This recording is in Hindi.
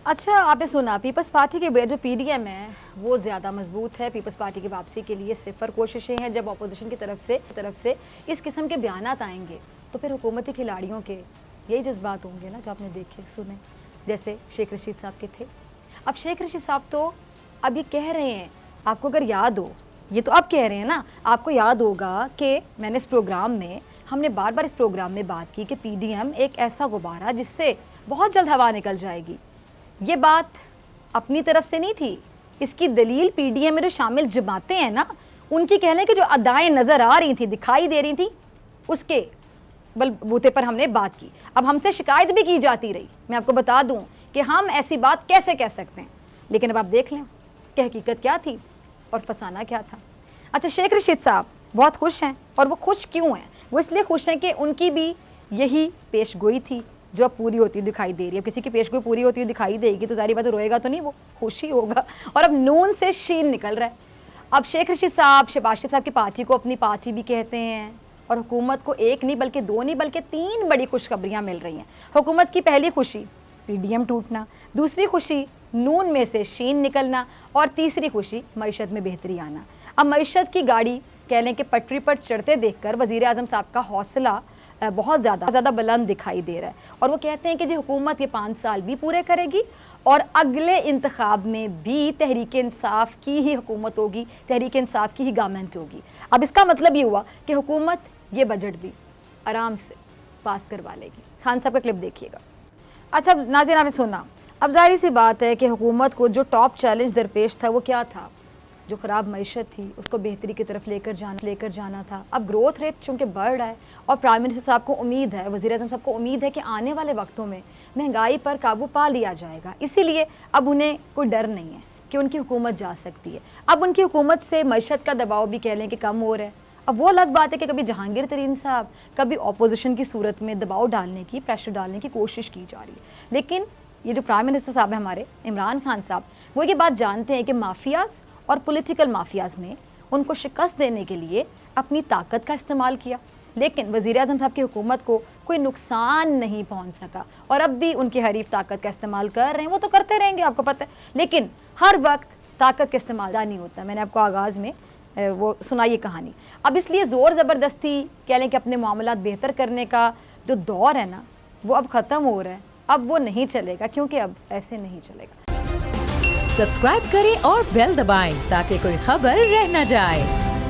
अच्छा, आपने सुना पीपल्स पार्टी के जो पीडीएम है वो ज़्यादा मजबूत है। पीपल्स पार्टी की वापसी के लिए सिफर कोशिशें हैं। जब अपोजिशन की तरफ से इस किस्म के बयानात आएंगे तो फिर हुकूमती खिलाड़ियों के यही जज्बात होंगे ना जो आपने देखे सुने, जैसे शेख रशीद साहब के थे। अब शेख रशीद साहब तो अब ये कह रहे हैं, आपको अगर याद हो, ये तो अब कह रहे हैं ना, आपको याद होगा कि मैंने इस प्रोग्राम में, हमने बार बार इस प्रोग्राम में बात की कि पीडीएम एक ऐसा गुब्बारा जिससे बहुत जल्द हवा निकल जाएगी। ये बात अपनी तरफ से नहीं थी, इसकी दलील पीडीएम में जो शामिल जमातें हैं ना, उनकी कहने की जो अदाएं नज़र आ रही थी, दिखाई दे रही थी, उसके बलबूते पर हमने बात की। अब हमसे शिकायत भी की जाती रही, मैं आपको बता दूं कि हम ऐसी बात कैसे कह सकते हैं, लेकिन अब आप देख लें कि हकीकत क्या थी और फसाना क्या था। अच्छा, शेख रशीद साहब बहुत खुश हैं, और वो खुश क्यों हैं? वो इसलिए खुश हैं कि उनकी भी यही पेशगोई थी जो अब पूरी होती दिखाई दे रही है। अब किसी की पेशगोई पूरी होती हुई दिखाई देगी तो जारी बात रोएगा तो नहीं, वो खुशी होगा। और अब नून से शीन निकल रहा है। अब शेख रशीद साहब शहबाज शरीफ साहब की पार्टी को अपनी पार्टी भी कहते हैं, और हुकूमत को एक नहीं बल्कि दो नहीं बल्कि तीन बड़ी खुशखबरियाँ मिल रही हैं। हुकूमत की पहली खुशी पीडीएम टूटना, दूसरी खुशी नून में से शीन निकलना, और तीसरी खुशी मईशत में बेहतरी आना। अब मईशत की गाड़ी कह लें कि पटरी पर चढ़ते देखकर वज़ीर आज़म साहब का हौसला बहुत ज़्यादा बुलंद दिखाई दे रहा है, और वो कहते हैं कि जी हुकूमत ये 5 साल भी पूरे करेगी और अगले इंतखाब में भी तहरीक इंसाफ की ही हुकूमत होगी, तहरीक इंसाफ की ही गवर्नमेंट होगी। अब इसका मतलब ये हुआ कि हुकूमत ये बजट भी आराम से पास करवा लेगी। खान साहब का क्लिप देखिएगा। अच्छा, नाज़रीन आपने सुना, अब जाहिर सी बात है कि हुकूमत को जो टॉप चैलेंज दरपेश था वो क्या था? जो ख़राब मईशत थी उसको बेहतरी की तरफ लेकर जाना था। अब ग्रोथ रेट चूँकि बढ़ रहा है और प्राइम मिनिस्टर साहब को उम्मीद है, वज़ीर आज़म साहब को उम्मीद है कि आने वाले वक्तों में महंगाई पर काबू पा लिया जाएगा, इसीलिए अब उन्हें कोई डर नहीं है कि उनकी हुकूमत जा सकती है। अब उनकी हुकूमत से मईशत का दबाव भी कह लें कि कम हो रहा है। अब वो अलग बात है कि कभी जहांगीर तरीन साहब, कभी अपोजिशन की सूरत में दबाव डालने की, प्रेशर डालने की कोशिश की जा रही है, लेकिन ये जो प्राइम मिनिस्टर साहब हैं हमारे इमरान खान साहब, वो ये बात जानते हैं कि माफियाज़ और पॉलिटिकल माफियाज़ ने उनको शिकस्त देने के लिए अपनी ताकत का इस्तेमाल किया, लेकिन वज़ीर आज़म साहब की हुकूमत को कोई नुकसान नहीं पहुंच सका। और अब भी उनके हरीफ ताकत का इस्तेमाल कर रहे हैं, वो तो करते रहेंगे, आपको पता है, लेकिन हर वक्त ताकत का इस्तेमाल नहीं होता। मैंने आपको आगाज़ में वो सुनाई ये कहानी। अब इसलिए ज़ोर ज़बरदस्ती कह लें कि अपने मामलात बेहतर करने का जो दौर है ना, वो अब ख़त्म हो रहा है। अब वो नहीं चलेगा, क्योंकि अब ऐसे नहीं चलेगा। सब्सक्राइब करें और बेल दबाएं ताकि कोई खबर रह न जाए।